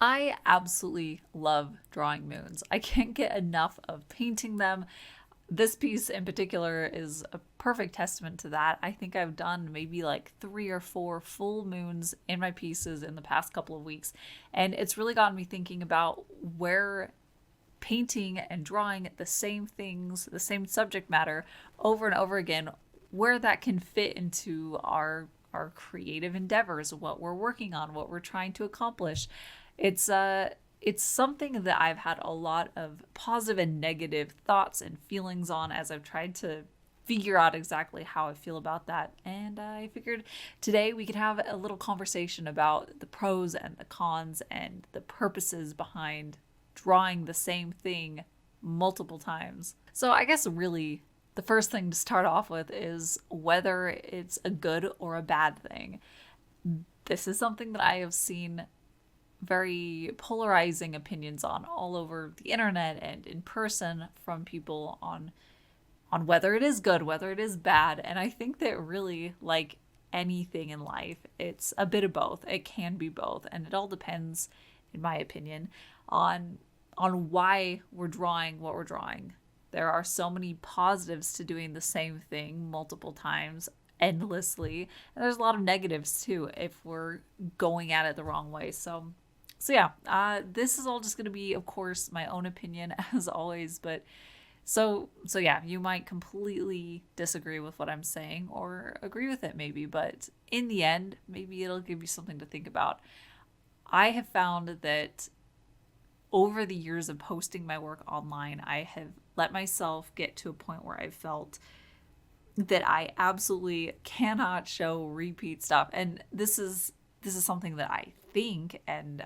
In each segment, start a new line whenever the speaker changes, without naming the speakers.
I absolutely love drawing moons. I can't get enough of painting them. This piece in particular is a perfect testament to that. I think I've done maybe like 3 or 4 full moons in my pieces in the past couple of weeks. And it's really gotten me thinking about where painting and drawing the same things, the same subject matter over and over again, where that can fit into our creative endeavors, what we're working on, what we're trying to accomplish. It's something that I've had a lot of positive and negative thoughts and feelings on as I've tried to figure out exactly how I feel about that. And I figured today we could have a little conversation about the pros and the cons and the purposes behind drawing the same thing multiple times. So I guess really the first thing to start off with is whether it's a good or a bad thing. This is something that I have seen very polarizing opinions on all over the internet and in person from people on whether it is good, whether it is bad. And I think that really, like anything in life, it's a bit of both. It can be both, and it all depends, in my opinion, on why we're drawing what we're drawing. There are so many positives to doing the same thing multiple times endlessly, and there's a lot of negatives too if we're going at it the wrong way. So yeah, this is all just going to be, of course, my own opinion as always. But so yeah, you might completely disagree with what I'm saying or agree with it maybe. But in the end, maybe it'll give you something to think about. I have found that over the years of posting my work online, I have let myself get to a point where I felt that I absolutely cannot show repeat stuff. And this is something that I think, and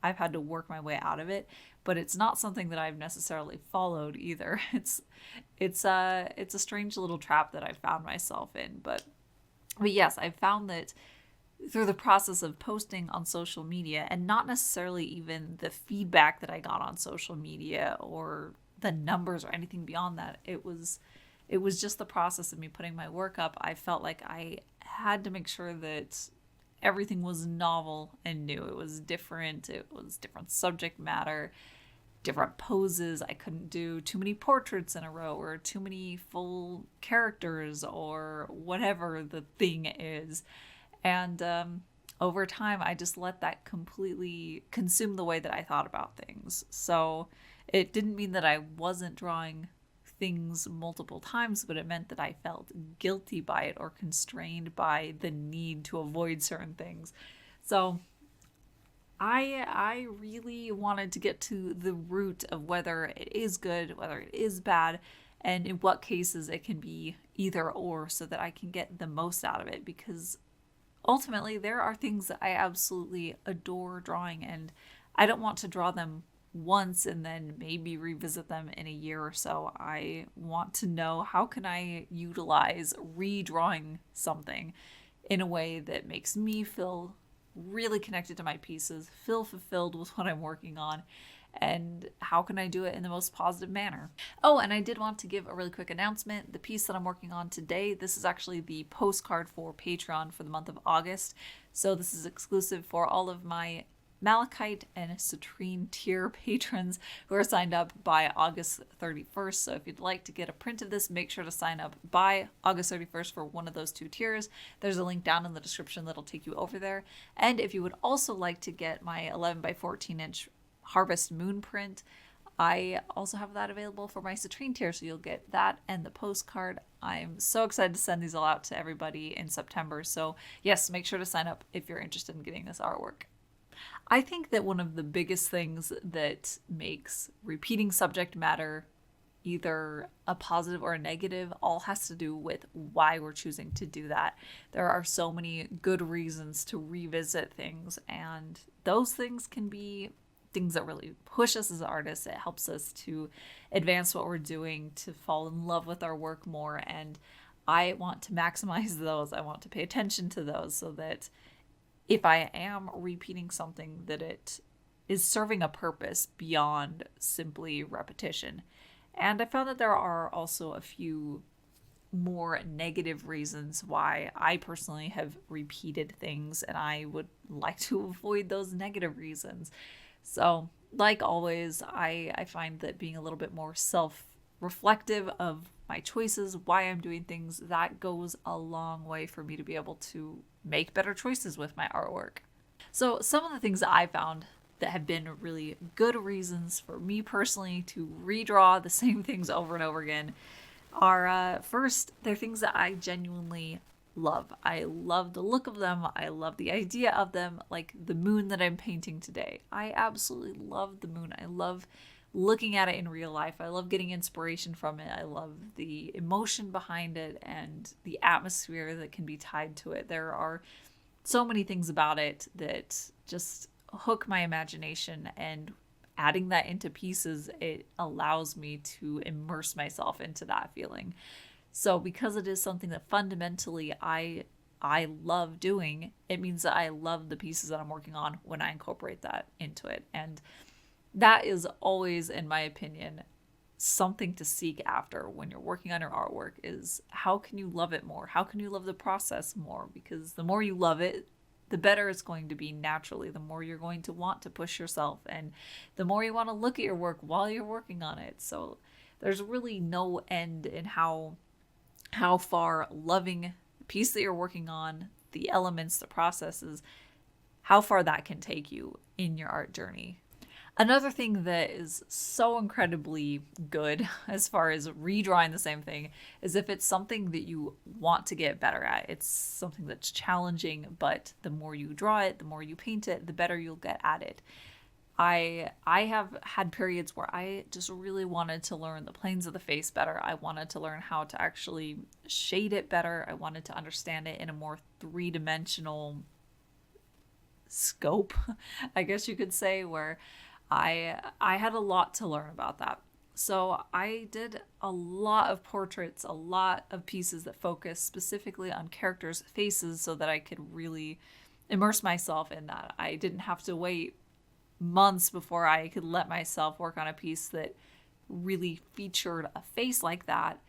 I've had to work my way out of it, but it's not something that I've necessarily followed either. It's a strange little trap that I found myself in. But yes, I've found that through the process of posting on social media, and not necessarily even the feedback that I got on social media or the numbers or anything beyond that. It was just the process of me putting my work up. I felt like I had to make sure that everything was novel and new. It was different. It was different subject matter, different poses. I couldn't do too many portraits in a row or too many full characters or whatever the thing is. And over time, I just let that completely consume the way that I thought about things. So it didn't mean that I wasn't drawing things multiple times, but it meant that I felt guilty by it or constrained by the need to avoid certain things. So I really wanted to get to the root of whether it is good, whether it is bad, and in what cases it can be either or, so that I can get the most out of it. Because ultimately there are things that I absolutely adore drawing, and I don't want to draw them once and then maybe revisit them in a year or so. I want to know, how can I utilize redrawing something in a way that makes me feel really connected to my pieces, feel fulfilled with what I'm working on, and how can I do it in the most positive manner? Oh, and I did want to give a really quick announcement. The piece that I'm working on today, this is actually the postcard for Patreon for the month of August. So this is exclusive for all of my Malachite and Citrine tier patrons who are signed up by August 31st. So if you'd like to get a print of this, make sure to sign up by August 31st for one of those 2 tiers. There's a link down in the description that'll take you over there. And if you would also like to get my 11 by 14 inch Harvest Moon print, I also have that available for my Citrine tier, so you'll get that and the postcard. I'm so excited to send these all out to everybody in September. So yes, make sure to sign up if you're interested in getting this artwork. I think that one of the biggest things that makes repeating subject matter either a positive or a negative all has to do with why we're choosing to do that. There are so many good reasons to revisit things, and those things can be things that really push us as artists. It helps us to advance what we're doing, to fall in love with our work more, and I want to maximize those. I want to pay attention to those so that if I am repeating something, that it is serving a purpose beyond simply repetition. And I found that there are also a few more negative reasons why I personally have repeated things, and I would like to avoid those negative reasons. So, like always, I find that being a little bit more self-reflective of my choices, why I'm doing things, that goes a long way for me to be able to make better choices with my artwork. So some of the things that I found that have been really good reasons for me personally to redraw the same things over and over again are first, they're things that I genuinely love. I love the look of them. I love the idea of them, like the moon that I'm painting today. I absolutely love the moon. I love looking at it in real life. I love getting inspiration from it. I love the emotion behind it and the atmosphere that can be tied to it. There are so many things about it that just hook my imagination, and adding that into pieces, it allows me to immerse myself into that feeling. So because it is something that fundamentally I love doing, it means that I love the pieces that I'm working on when I incorporate that into it. And that is always, in my opinion, something to seek after when you're working on your artwork, is how can you love it more? How can you love the process more? Because the more you love it, the better it's going to be naturally. The more you're going to want to push yourself, and the more you want to look at your work while you're working on it. So there's really no end in how far loving the piece that you're working on, the elements, the processes, how far that can take you in your art journey. Another thing that is so incredibly good as far as redrawing the same thing is if it's something that you want to get better at. It's something that's challenging, but the more you draw it, the more you paint it, the better you'll get at it. I have had periods where I just really wanted to learn the planes of the face better. I wanted to learn how to actually shade it better. I wanted to understand it in a more three-dimensional scope, I guess you could say, where I had a lot to learn about that. So I did a lot of portraits, a lot of pieces that focus specifically on characters' faces so that I could really immerse myself in that. I didn't have to wait months before I could let myself work on a piece that really featured a face like that.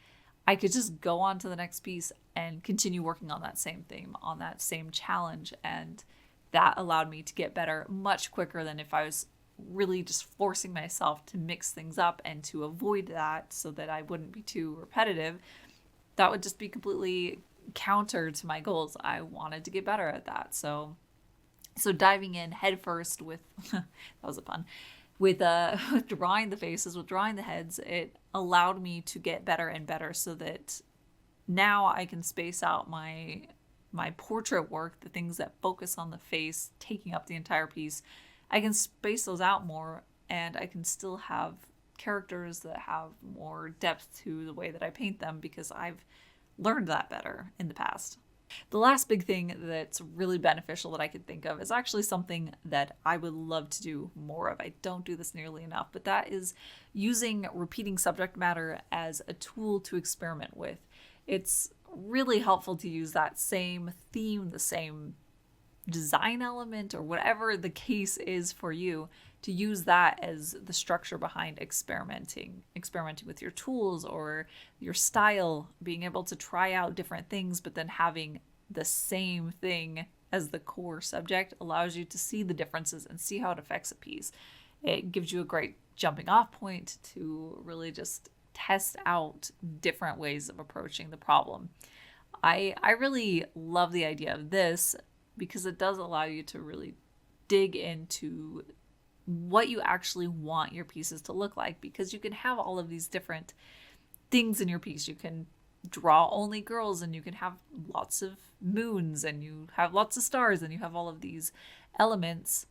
I could just go on to the next piece and continue working on that same theme, on that same challenge. And that allowed me to get better much quicker than if I was really just forcing myself to mix things up and to avoid that so that I wouldn't be too repetitive. That would just be completely counter to my goals. I wanted to get better at that. So diving in headfirst with that was a pun, with drawing the faces, with drawing the heads, it allowed me to get better and better so that now I can space out my portrait work, the things that focus on the face, taking up the entire piece. I can space those out more, and I can still have characters that have more depth to the way that I paint them because I've learned that better in the past. The last big thing that's really beneficial that I could think of is actually something that I would love to do more of. I don't do this nearly enough, but that is using repeating subject matter as a tool to experiment with. It's really helpful to use that same theme, the same design element, or whatever the case is for you, to use that as the structure behind experimenting with your tools or your style, being able to try out different things, but then having the same thing as the core subject allows you to see the differences and see how it affects a piece. It gives you a great jumping off point to really just test out different ways of approaching the problem. I really love the idea of this because it does allow you to really dig into what you actually want your pieces to look like, because you can have all of these different things in your piece. You can draw only girls, and you can have lots of moons, and you have lots of stars, and you have all of these elements.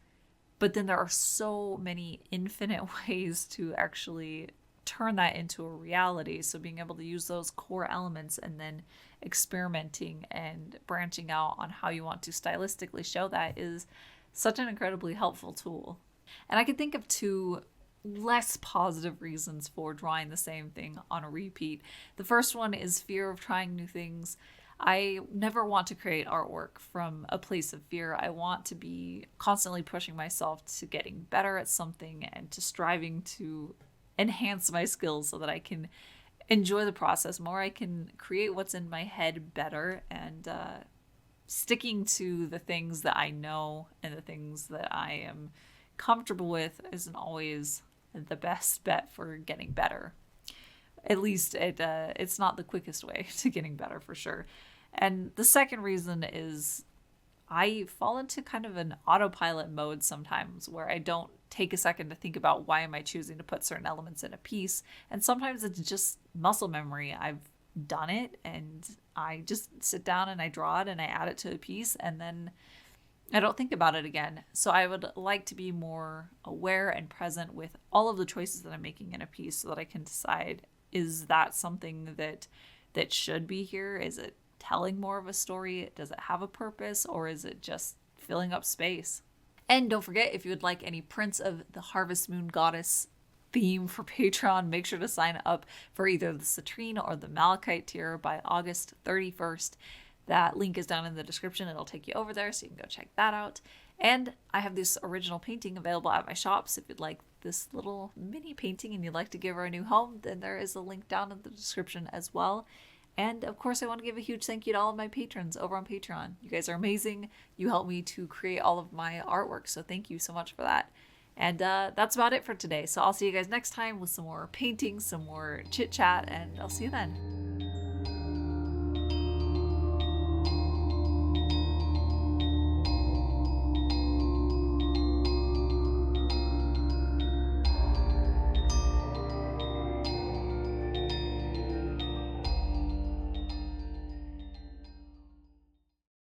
But then there are so many infinite ways to actually turn that into a reality. So being able to use those core elements and then experimenting and branching out on how you want to stylistically show that is such an incredibly helpful tool. And I could think of two less positive reasons for drawing the same thing on a repeat. The first one is fear of trying new things. I never want to create artwork from a place of fear. I want to be constantly pushing myself to getting better at something and to striving to enhance my skills so that I can enjoy the process more. I can create what's in my head better, and sticking to the things that I know and the things that I am comfortable with isn't always the best bet for getting better. At least it's not the quickest way to getting better for sure. And the second reason is I fall into kind of an autopilot mode sometimes where I don't take a second to think about why am I choosing to put certain elements in a piece. And sometimes it's just muscle memory. I've done it and I just sit down and I draw it and I add it to a piece and then I don't think about it again. So I would like to be more aware and present with all of the choices that I'm making in a piece so that I can decide, is that something that should be here? Is it telling more of a story? Does it have a purpose, or is it just filling up space? And don't forget, if you would like any prints of the Harvest Moon Goddess theme for Patreon, make sure to sign up for either the Citrine or the Malachite tier by August 31st. That link is down in the description. It'll take you over there so you can go check that out. And I have this original painting available at my shops. If you'd like this little mini painting and you'd like to give her a new home, then there is a link down in the description as well. And of course, I want to give a huge thank you to all of my patrons over on Patreon. You guys are amazing. You help me to create all of my artwork, so thank you so much for that. And that's about it for today. So I'll see you guys next time with some more painting, some more chit chat, and I'll see you then.